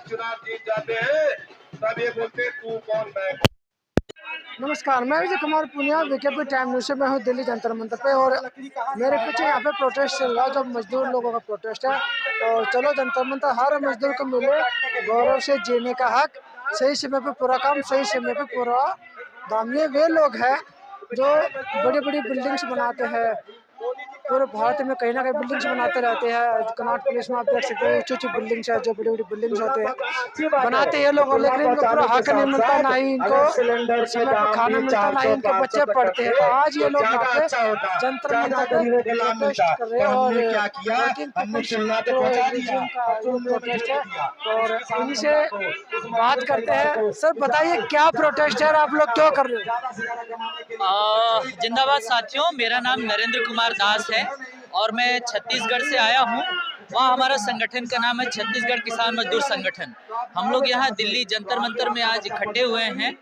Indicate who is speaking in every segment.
Speaker 1: चुनाव जीत जाते हैं तब ये बोलते तू कौन मैं कौन।
Speaker 2: नमस्कार, मैं Vijay Kumar Punia, VKP time news से मैं हूँ दिल्ली जंतर मंतर पे। और मेरे पीछे यहाँ पे प्रोटेस्ट चल रहा है, जो मजदूर लोगों का प्रोटेस्ट है। और चलो जंतर मंतर, हर मजदूर को मिले गौरव से जीने का हक, सही समय पे पूरा काम, सही समय पे पूरा दाम। ये वे लोग हैं जो बड़ी बड़ी बिल्डिंग्स बनाते हैं, पूरे भारत में कहीं ना कहीं बिल्डिंग्स बनाते रहते हैं। कनाट पुलिस में आप देख सकते हैं, ऊंची ऊंची बिल्डिंग्स है, जो बड़ी बड़ी बिल्डिंग्स होते हैं बनाते हैं लोग, लेकिन इनको पूरा हक नहीं मिलता, ना ही इनको समय पर खाना मिलता, ना ही इनके बच्चे पढ़ते हैं। तो आज ये लोग यहाँ पे जंतर मंतर पे प्रोटेस्ट कर रहे हैं और प्रोटेस्ट है। और इनसे बात करते हैं। सर बताइए, क्या प्रोटेस्ट है और आप लोग क्यों कर रहे हो?
Speaker 3: जिंदाबाद साथियों, मेरा नाम नरेंद्र कुमार दास है और मैं छत्तीसगढ़ से आया हूँ। वहाँ हमारा संगठन का नाम है छत्तीसगढ़ किसान मजदूर संगठन। हम लोग यहाँ दिल्ली जंतर मंतर में आज इकट्ठे हुए हैं।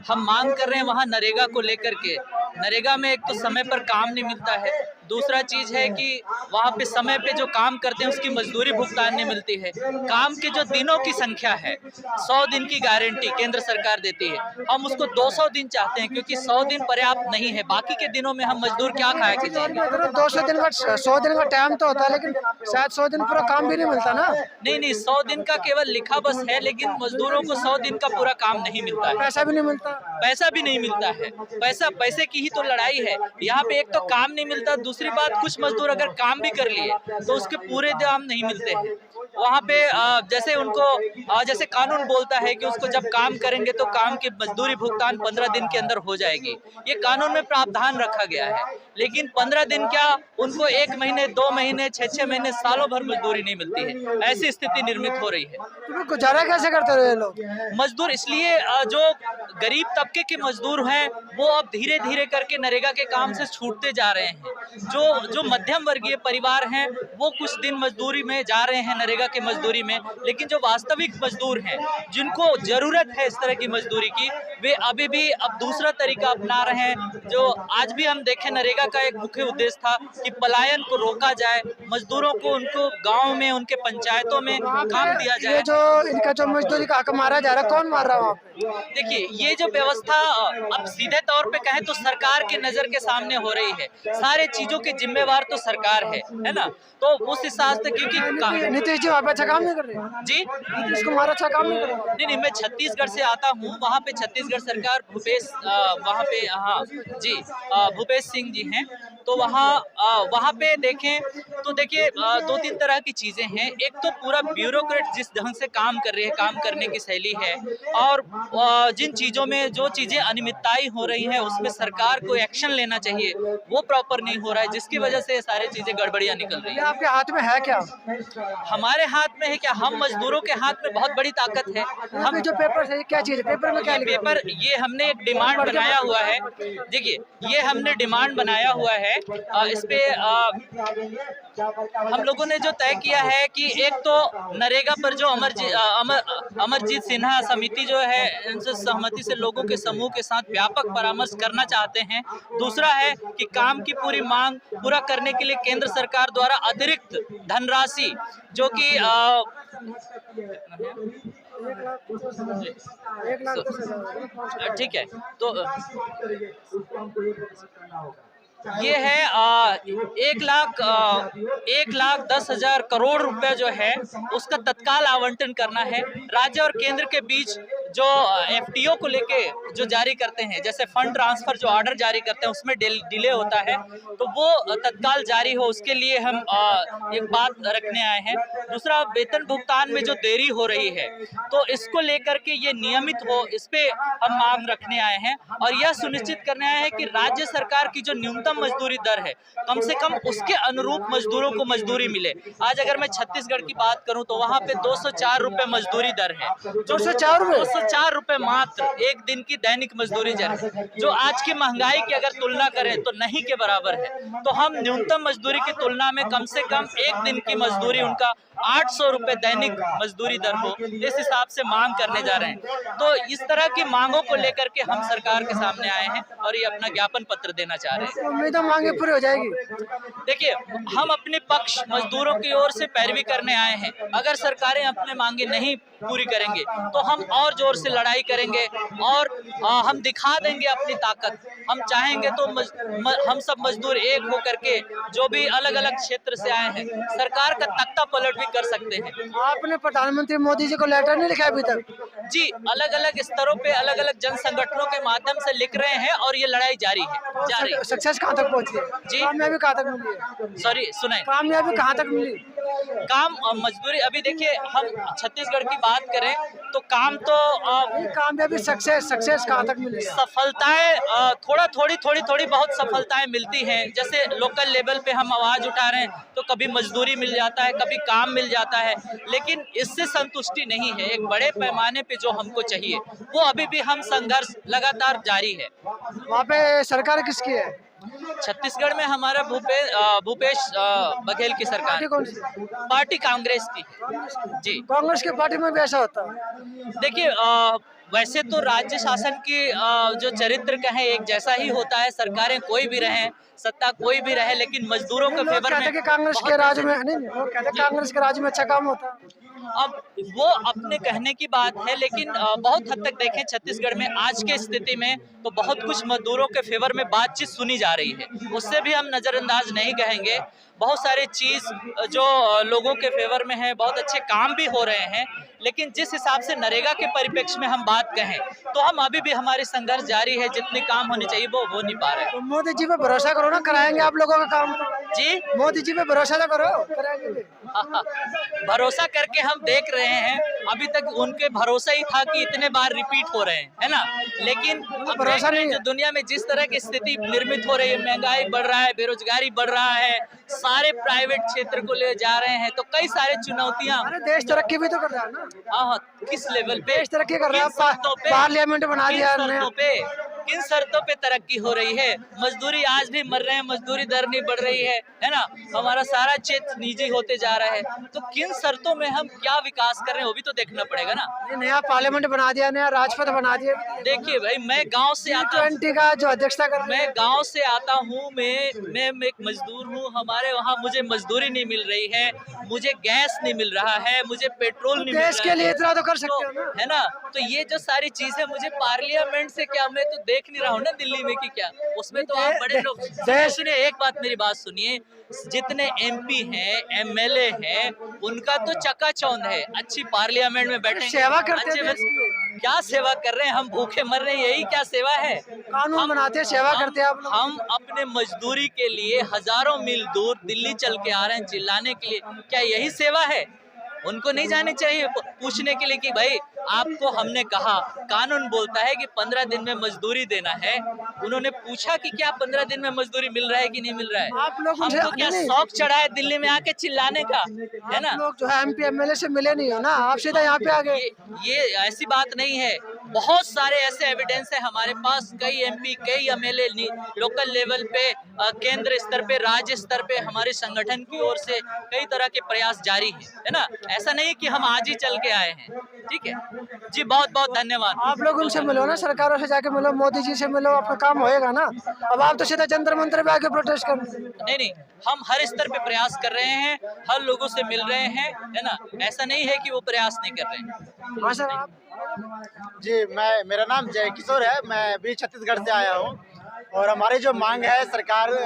Speaker 3: हम मांग कर रहे हैं वहाँ नरेगा को लेकर के। नरेगा में एक तो समय पर काम नहीं मिलता है, दूसरा चीज़ है कि वहाँ पे समय पे जो काम करते हैं उसकी मजदूरी भुगतान नहीं मिलती है। काम के जो दिनों की संख्या है, 100 दिन की गारंटी केंद्र सरकार देती है, हम उसको 200 दिन चाहते हैं, क्योंकि 100 दिन पर्याप्त नहीं है। बाकी के दिनों में हम मजदूर क्या खाए के जाएंगे।
Speaker 2: 200 दिन का 100 दिन का टाइम तो होता है, लेकिन शायद 100 दिन पूरा काम भी नहीं मिलता ना।
Speaker 3: नहीं, 100 दिन का केवल लिखा बस है, लेकिन मजदूरों को 100 दिन का पूरा काम नहीं मिलता है।
Speaker 2: पैसा भी नहीं मिलता।
Speaker 3: पैसा भी नहीं मिलता है। पैसे की ही तो लड़ाई है यहाँ पे। एक तो काम नहीं मिलता, दूसरी बात कुछ मजदूर अगर काम भी कर लिए तो उसके पूरे दाम नहीं मिलते हैं। वहाँ पे जैसे उनको जैसे कानून बोलता है कि उसको जब काम करेंगे तो काम की मजदूरी भुगतान 15 दिन के अंदर हो जाएगी, ये कानून में प्रावधान रखा गया है। लेकिन 15 दिन क्या, उनको 1 महीने, 2 महीने, 6 महीने, सालों भर मजदूरी नहीं मिलती है। ऐसी स्थिति निर्मित हो रही है।
Speaker 2: तो गुजारा कैसे करते रहे लोग
Speaker 3: मजदूर? इसलिए जो गरीब तबके के मजदूर हैं वो अब धीरे धीरे करके नरेगा के काम से छूटते जा रहे हैं। जो मध्यम वर्गीय परिवार हैं वो कुछ दिन मजदूरी में जा रहे हैं, नरेगा के मजदूरी में, लेकिन जो वास्तविक मजदूर हैं जिनको जरूरत है इस तरह की मजदूरी की, वे अभी भी अब दूसरा तरीका अपना रहे हैं। जो आज भी हम देखें, नरेगा का एक मुख्य उद्देश्य था कि पलायन को रोका जाए, मजदूरों को उनको गाँव में, उनके पंचायतों में काम दिया जाए।
Speaker 2: जो इनका जो मजदूरी का हक मारा जा रहा है, कौन मार रहा है वहाँ पे?
Speaker 3: देखिए, ये जो व्यवस्था अब सीधे तौर पे कहें तो सरकार के नजर के सामने हो रही है। सारे चीजों के जिम्मेवार तो सरकार है ना। तो उस हिसाब से, क्योंकि
Speaker 2: नीतीश जी वहाँ पे अच्छा काम नहीं कर रहे
Speaker 3: जी,
Speaker 2: नीतीश कुमार अच्छा काम नहीं कर रहे।
Speaker 3: नहीं, मैं छत्तीसगढ़ से आता हूँ। वहाँ पे छत्तीसगढ़ सरकार वहाँ पे, हाँ जी, भूपेश सिंह जी हैं। तो वहाँ पे देखें तो देखिए 2-3 तरह की चीज़ें हैं। एक तो पूरा ब्यूरोक्रेट जिस ढंग से काम कर रही है, काम करने की शैली है, और जिन चीज़ों में जो चीज़ें अनियमितताएं हो रही हैं उसमें सरकार को एक्शन लेना चाहिए, वो प्रॉपर नहीं हो रहा है, जिसकी वजह से सारी चीज़ें गड़बड़ियाँ निकल रही हैं।
Speaker 2: आपके हाथ में है क्या?
Speaker 3: हमारे हाथ में है क्या? हम मजदूरों के हाथ में बहुत बड़ी ताकत है। हम
Speaker 2: जो पेपर है, क्या चीज़ है पेपर में? क्या
Speaker 3: पेपर, ये हमने एक डिमांड बनाया हुआ है। देखिए, ये हमने डिमांड बनाया हुआ है। इस पे हम लोगों ने जो तय किया है कि एक तो नरेगा पर जो अमरजीत सिन्हा समिति जो है, इनसे सहमति से लोगों के समूह के साथ व्यापक परामर्श करना चाहते हैं। दूसरा है कि काम की पूरी मांग पूरा करने के लिए केंद्र सरकार द्वारा अतिरिक्त धनराशि, जो कि 1,10,000 ठीक है, तो ये है 1,10,000 करोड़ रुपए जो है उसका तत्काल आवंटन करना है। राज्य और केंद्र के बीच जो एफटीओ को लेके जो जारी करते हैं, जैसे फंड ट्रांसफर जो ऑर्डर जारी करते हैं उसमें डिले होता है, तो वो तत्काल जारी हो, उसके लिए हम एक बात रखने आए हैं। दूसरा, वेतन भुगतान में जो देरी हो रही है तो इसको लेकर के ये नियमित हो, इस पे हम मांग रखने आए हैं। और यह सुनिश्चित करने आए हैं कि राज्य सरकार की जो न्यूनतम मजदूरी दर है, कम से कम उसके अनुरूप मजदूरों को मजदूरी मिले। आज अगर मैं छत्तीसगढ़ की बात करूं तो वहां पे 204 रुपए मजदूरी दर है।
Speaker 2: 204 रुपए?
Speaker 3: ₹4 मात्र एक दिन की दैनिक मजदूरी जो आज की महंगाई की अगर तुलना करें तो नहीं के बराबर है। तो हम न्यूनतम मजदूरी की तुलना में कम से कम एक दिन की मजदूरी उनका 800 रुपए दैनिक मजदूरी दर हो, इस हिसाब से मांग करने जा रहे हैं। तो इस तरह की मांगों को लेकर के हम सरकार के सामने आए हैं और ये अपना ज्ञापन पत्र देना चाह रहे हैं।
Speaker 2: उम्मीद है मांगे पूरी हो जाएगी।
Speaker 3: देखिए, हम अपने पक्ष मजदूरों की ओर से पैरवी करने आए हैं। अगर सरकारें अपने मांगे नहीं पूरी करेंगे तो हम और जोर से लड़ाई करेंगे और हम दिखा देंगे अपनी ताकत। हम चाहेंगे तो हम सब मजदूर एक होकर के जो भी अलग अलग क्षेत्र से आए हैं सरकार का तख्ता पलट भी कर सकते हैं।
Speaker 2: आपने प्रधानमंत्री मोदी जी को लेटर नहीं लिखा अभी तक?
Speaker 3: जी, अलग अलग स्तरों पे अलग अलग जन संगठनों के माध्यम से लिख रहे हैं और ये लड़ाई जारी है।
Speaker 2: सक्सेस कहाँ तक पहुँची है?
Speaker 3: जी,
Speaker 2: कामयाबी कहाँ तक मिली है?
Speaker 3: सॉरी सुनाए,
Speaker 2: कामयाबी कहाँ तक मिली?
Speaker 3: काम मजदूरी अभी देखिए, हम छत्तीसगढ़ की बात करें तो काम तो
Speaker 2: कामयाबी सक्सेस कहाँ तक मिली?
Speaker 3: सफलताएं थोड़ी बहुत सफलताएं मिलती हैं। जैसे लोकल लेवल पे हम आवाज उठा रहे हैं तो कभी मजदूरी मिल जाता है, कभी काम मिल जाता है, लेकिन इससे संतुष्टि नहीं है। एक बड़े पैमाने पे जो हमको चाहिए वो अभी भी हम संघर्ष लगातार जारी है।
Speaker 2: वहाँ पे सरकार किसकी है?
Speaker 3: छत्तीसगढ़ में हमारा भूपेश बघेल की सरकार।
Speaker 2: पार्टी कौन सी?
Speaker 3: पार्टी कांग्रेस की। जी,
Speaker 2: कांग्रेस की पार्टी में भी ऐसा होता है?
Speaker 3: देखिए, वैसे तो राज्य शासन की जो चरित्र कहें एक जैसा ही होता है। सरकारें कोई भी रहें, सत्ता कोई भी रहे, लेकिन मजदूरों के फेवर में
Speaker 2: कांग्रेस के राज में नहीं, वो कहते हैं कांग्रेस के राज में अच्छा काम होता है।
Speaker 3: अब वो अपने कहने की बात है, लेकिन बहुत हद तक देखें छत्तीसगढ़ में आज के स्थिति में तो बहुत कुछ मजदूरों के फेवर में बातचीत सुनी जा रही है, उससे भी हम नज़रअंदाज नहीं कहेंगे। बहुत सारे चीज़ जो लोगों के फेवर में है, बहुत अच्छे काम भी हो रहे हैं, लेकिन जिस हिसाब से नरेगा के परिप्रेक्ष्य में हम बात कहें तो हम अभी भी हमारी संघर्ष जारी है। जितने काम होने चाहिए वो हो नहीं पा रहे हैं।
Speaker 2: तो मोदी जी पे भरोसा करो ना, कराएंगे आप लोगों का काम।
Speaker 3: जी,
Speaker 2: मोदी जी पे भरोसा तो करो, कराएंगे।
Speaker 3: भरोसा करके हम देख रहे हैं। अभी तक उनके भरोसा ही था कि इतने बार रिपीट हो रहे हैं, है ना, लेकिन अब
Speaker 2: भरोसा नहीं है।
Speaker 3: दुनिया में जिस तरह की स्थिति निर्मित हो रही है, महंगाई बढ़ रहा है, बेरोजगारी बढ़ रहा है, सारे प्राइवेट क्षेत्र को ले जा रहे हैं, तो कई सारे चुनौतियां।
Speaker 2: अरे देश तरक्की भी तो कर रहा है ना।
Speaker 3: हाँ, किस लेवल पे
Speaker 2: देश तरक्की कर रहा है? पार्लियामेंट बना दिया
Speaker 3: किन शर्तों पे तरक्की हो रही है? मजदूरी आज भी मर रहे हैं, मजदूरी दर नहीं बढ़ रही है ना, हमारा सारा क्षेत्र निजी होते जा रहा है। तो किन शर्तों में हम क्या विकास कर रहे हैं वो भी तो देखना पड़ेगा ना।
Speaker 2: नया पार्लियामेंट बना दिया, नया राजपथ बना दिया।
Speaker 3: देखिए भाई, मैं गांव से आता हूँ,
Speaker 2: G20 का जो अध्यक्षता कर,
Speaker 3: मैं गांव से आता हूँ, मैं एक मजदूर हूँ। हमारे वहाँ मुझे मजदूरी नहीं मिल रही है, मुझे गैस नहीं मिल रहा है, मुझे पेट्रोल नहीं मिल रहा है।
Speaker 2: देश के लिए इतना तो कर सकते हो ना,
Speaker 3: है ना। तो ये जो सारी चीजें मुझे पार्लियामेंट से क्या, मैं तो देख नहीं रहा हूँ ना दिल्ली में कि क्या, उसमें तो आप बड़े लोग। सुनिए, एक बात, मेरी बात सुनिए, जितने MP हैं, MLA हैं, उनका तो चकाचौंध है, अच्छी पार्लियामेंट में बैठे
Speaker 2: सेवा करते हैं।
Speaker 3: क्या सेवा कर रहे हैं? हम भूखे मर रहे हैं, यही क्या सेवा है?
Speaker 2: कानून बनाते हैं, सेवा करते हैं आप लोग।
Speaker 3: हम अपने मजदूरी के लिए हजारों मील दूर दिल्ली चल के आ रहे हैं चिल्लाने के लिए, क्या यही सेवा है? उनको नहीं जानी चाहिए पूछने के लिए कि भाई आपको हमने कहा, कानून बोलता है कि 15 दिन में मजदूरी देना है। उन्होंने पूछा कि क्या 15 दिन में मजदूरी मिल रहा है कि नहीं मिल रहा है?
Speaker 2: आप लोग
Speaker 3: हमको क्या शौक चढ़ा है दिल्ली में आके चिल्लाने का, है ना?
Speaker 2: लोग जो है MP MLA से मिले नहीं हो ना, आप सीधा यहाँ पे आ गए।
Speaker 3: ये ऐसी बात नहीं है, बहुत सारे ऐसे एविडेंस है हमारे पास। कई MP, कई MLA लोकल लेवल पे, केंद्र स्तर पे, राज्य स्तर पे हमारे संगठन की ओर से कई तरह के प्रयास जारी है ना। ऐसा नहीं कि हम आज ही चल के आए हैं। ठीक है जी, बहुत बहुत धन्यवाद।
Speaker 2: आप लोग उनसे मिलो ना, सरकारों से जाके मिलो, मोदी जी से मिलो, आपका काम होएगा ना। अब आप तो सीधा जंतर मंतर पे आके प्रोटेस्ट कर।
Speaker 3: नहीं, हम हर स्तर पे प्रयास कर रहे हैं, हर लोगों से मिल रहे हैं, है ना। ऐसा नहीं है कि वो प्रयास नहीं कर रहे हैं।
Speaker 2: हाँ सर, आप?
Speaker 4: जी, मेरा नाम जय किशोर है, मैं भी छत्तीसगढ़ से आया हूँ। और हमारी जो मांग है, सरकार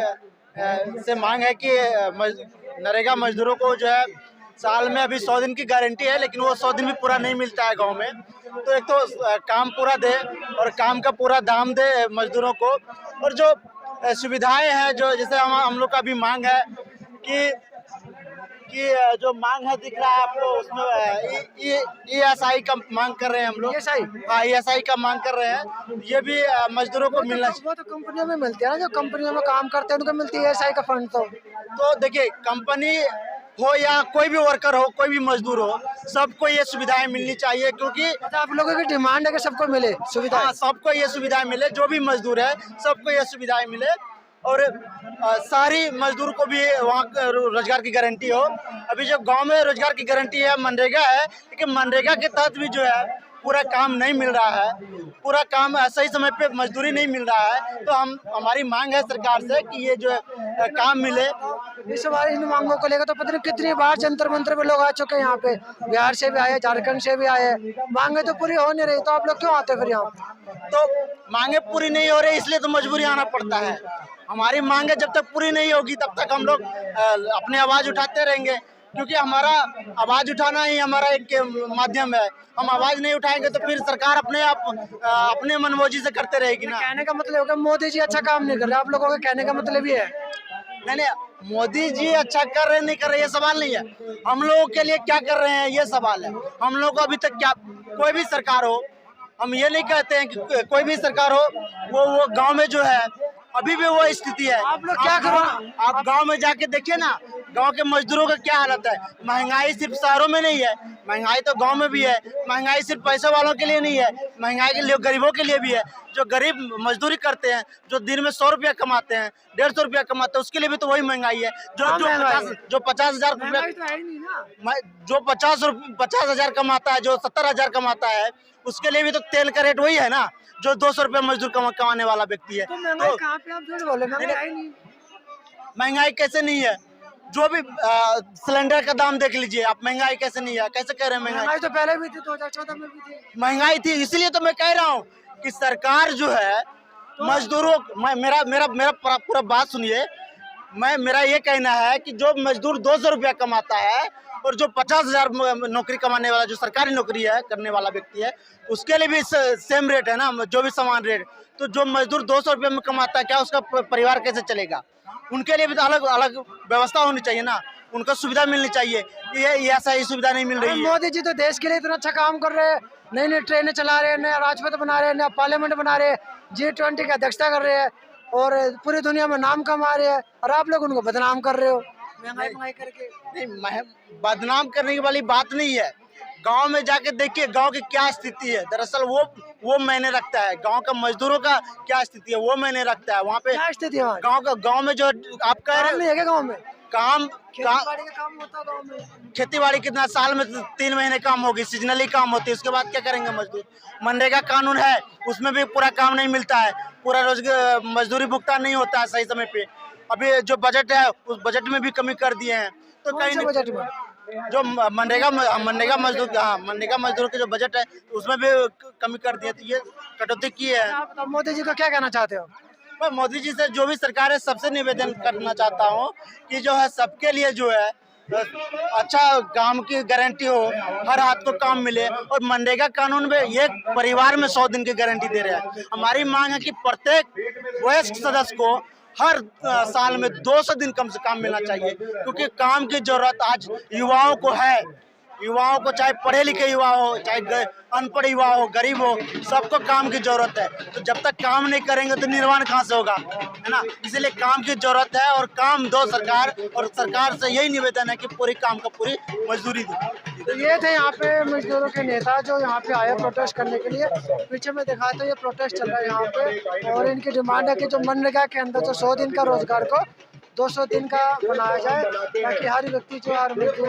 Speaker 4: से मांग है कि नरेगा मजदूरों को जो है साल में अभी 100 दिन की गारंटी है, लेकिन वो 100 दिन भी पूरा नहीं मिलता है गांव में। तो एक तो काम पूरा दे और काम का पूरा दाम दे मजदूरों को, और जो सुविधाएं हैं, जो जैसे हम लोग का भी मांग है कि जो मांग है दिख रहा है आपको, उसमें ESI का मांग कर रहे हैं हम लोग। हाँ, ESI का मांग कर रहे हैं, ये भी मजदूरों को मिलना चाहिए।
Speaker 2: वो तो कंपनियों में मिलती है ना, जो कंपनियों में काम करते हैं उनको मिलती है ESI का फंड। तो
Speaker 4: देखिए, कंपनी हो या कोई भी वर्कर हो, कोई भी मजदूर हो, सबको ये सुविधाएं मिलनी चाहिए, क्योंकि
Speaker 2: आप लोगों की डिमांड है कि सबको मिले सुविधा।
Speaker 4: हाँ, सबको ये सुविधाएं मिले, जो भी मजदूर है सबको ये सुविधाएं मिले, और सारी मजदूर को भी वहाँ रोजगार की गारंटी हो। अभी जो गांव में रोजगार की गारंटी है मनरेगा है, लेकिन मनरेगा के तहत भी जो है पूरा काम नहीं मिल रहा है, पूरा काम सही समय पे मजदूरी नहीं मिल रहा है। तो हमारी मांग है सरकार से कि ये जो है काम मिले।
Speaker 2: इस बार इन मांगों को लेकर तो पता नहीं कितनी बार जंतर मंतर पे लोग आ चुके हैं, यहाँ पे बिहार से भी आए, झारखंड से भी आए, मांगे तो पूरी हो नहीं रही, तो आप लोग क्यों आते फिर यहाँ?
Speaker 4: तो मांगे पूरी नहीं हो रही, इसलिए तो मजबूरी आना पड़ता है। हमारी मांगे जब तक पूरी नहीं होगी तब तक हम लोग अपने आवाज उठाते रहेंगे, क्योंकि हमारा आवाज उठाना ही हमारा एक माध्यम है। हम आवाज नहीं उठाएंगे तो फिर सरकार अपने आप अपने मनमर्जी से करते रहेगी ना।
Speaker 2: कहने का मतलब होगा मोदी जी अच्छा काम नहीं कर रहे, आप लोगों का कहने का मतलब ये है?
Speaker 4: नहीं, मोदी जी अच्छा कर रहे नहीं कर रहे ये सवाल नहीं है, हम लोगों के लिए क्या कर रहे हैं ये सवाल है। हम लोग को अभी तक क्या, कोई भी सरकार हो, हम ये नहीं कहते हैं कि कोई भी सरकार हो, वो गांव में जो है अभी भी वो स्थिति है।
Speaker 2: आप लोग क्या करो,
Speaker 4: आप गांव में जाके देखिए ना, गांव के मजदूरों का क्या हालत है। महंगाई सिर्फ शहरों में नहीं है, महंगाई तो गांव में भी है। महंगाई सिर्फ पैसे वालों के लिए नहीं है, महंगाई के लिए गरीबों के लिए भी है। जो गरीब मजदूरी करते हैं, जो दिन में 100 रुपया कमाते हैं, 150 रुपया कमाते हैं, उसके लिए भी तो वही महंगाई है। जो 50,000 रुपया, जो 50,000 कमाता है, जो 70,000 कमाता है, उसके लिए भी तो तेल का रेट वही है ना, जो 200 रुपया मजदूर कमाने वाला व्यक्ति है।
Speaker 2: महंगाई कहाँ पे आप झूठ बोले, महंगाई नहीं।
Speaker 4: महंगाई कैसे नहीं है? जो भी सिलेंडर का दाम देख लीजिए आप, महंगाई कैसे नहीं है? कैसे कह रहे हैं
Speaker 2: महंगाई तो पहले भी थी, 2014 में भी थी
Speaker 4: महंगाई थी। इसलिए तो मैं कह रहा हूँ कि सरकार जो है मजदूरों, मेरा पूरा बात सुनिए। मेरा ये कहना है कि जो मजदूर 200 रुपया कमाता है और जो 50,000 नौकरी कमाने वाला, जो सरकारी नौकरी है करने वाला व्यक्ति है, उसके लिए भी सेम रेट है ना, जो भी समान रेट। तो जो मजदूर 200 रुपये में कमाता है, क्या उसका परिवार कैसे चलेगा? उनके लिए भी तो अलग अलग व्यवस्था होनी चाहिए ना, उनको सुविधा मिलनी चाहिए। ये ऐसा ही सुविधा नहीं मिल रही है।
Speaker 2: मोदी जी तो देश के लिए इतना अच्छा काम कर रहे हैं, नई नई ट्रेनें चला रहे हैं, नया राजपथ बना रहे हैं, नया पार्लियामेंट बना रहे हैं, G20 की अध्यक्षता कर रहे हैं और पूरी दुनिया में नाम कमा रहे हैं, और आप लोग उनको बदनाम कर रहे हो महंगाई करके।
Speaker 4: नहीं, बदनाम करने की वाली बात नहीं है। गांव में जाके देखिए गांव की क्या स्थिति है। दरअसल वो मायने रखता है, गांव का मजदूरों का क्या स्थिति है वो मायने रखता है। वहाँ पे
Speaker 2: क्या स्थिति है
Speaker 4: गांव में जो आप कह रहे
Speaker 2: हैं, गाँव में
Speaker 4: काम
Speaker 2: खेती-बाड़ी का काम होता है गाँव में।
Speaker 4: खेती-बाड़ी कितना, साल में 3 महीने काम होगी, सीजनली काम होती है, उसके बाद क्या करेंगे मजदूर? मनरेगा कानून है, उसमें भी पूरा काम नहीं मिलता है, पूरा रोजगार मजदूरी भुगतान नहीं होता है सही समय पे। अभी जो बजट है उस बजट में भी कमी कर दिए हैं। तो कहीं
Speaker 2: बजट में
Speaker 4: जो मनरेगा मजदूर के जो बजट है उसमें भी कमी कर दिए, तो ये कटौती की है।
Speaker 2: आप मोदी जी को क्या कहना चाहते हो?
Speaker 4: मैं मोदी जी से, जो भी सरकार है, सबसे निवेदन करना चाहता हूँ कि जो है सबके लिए जो है अच्छा काम की गारंटी हो, हर हाथ को काम मिले। और मनरेगा कानून में एक परिवार में 100 दिन की गारंटी दे रहे हैं। हमारी मांग है कि प्रत्येक वयस्क सदस्य को हर साल में 200 दिन कम से कम मिलना चाहिए, क्योंकि काम की जरूरत आज युवाओं को है। युवाओं को, चाहे पढ़े लिखे युवा हो, चाहे अनपढ़ युवा हो, गरीब हो, सबको काम की जरूरत है। तो जब तक काम नहीं करेंगे तो निर्माण कहाँ से होगा, है ना? इसलिए काम की जरूरत है और काम दो सरकार, और सरकार से यही निवेदन है कि पूरी काम को पूरी मजदूरी दे।
Speaker 2: तो ये थे यहाँ पे मजदूरों के नेता जो यहाँ पे आए प्रोटेस्ट करने के लिए। पीछे में दिखा तो ये प्रोटेस्ट चल रहा है यहाँ पे, और इनकी डिमांड है कि जो मनरेगा के अंदर जो 100 दिन का रोजगार को 200 दिन का बनाया जाए, ताकि हर व्यक्ति जो हर मजदूर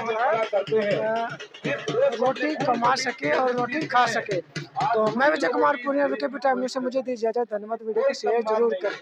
Speaker 2: जो है रोटी कमा सके और रोटी खा सके। तो मैं Vijay Kumar Punia, VKP time news से मुझे दीजिए इजाजत। धन्यवाद। वीडियो को शेयर जरूर करें।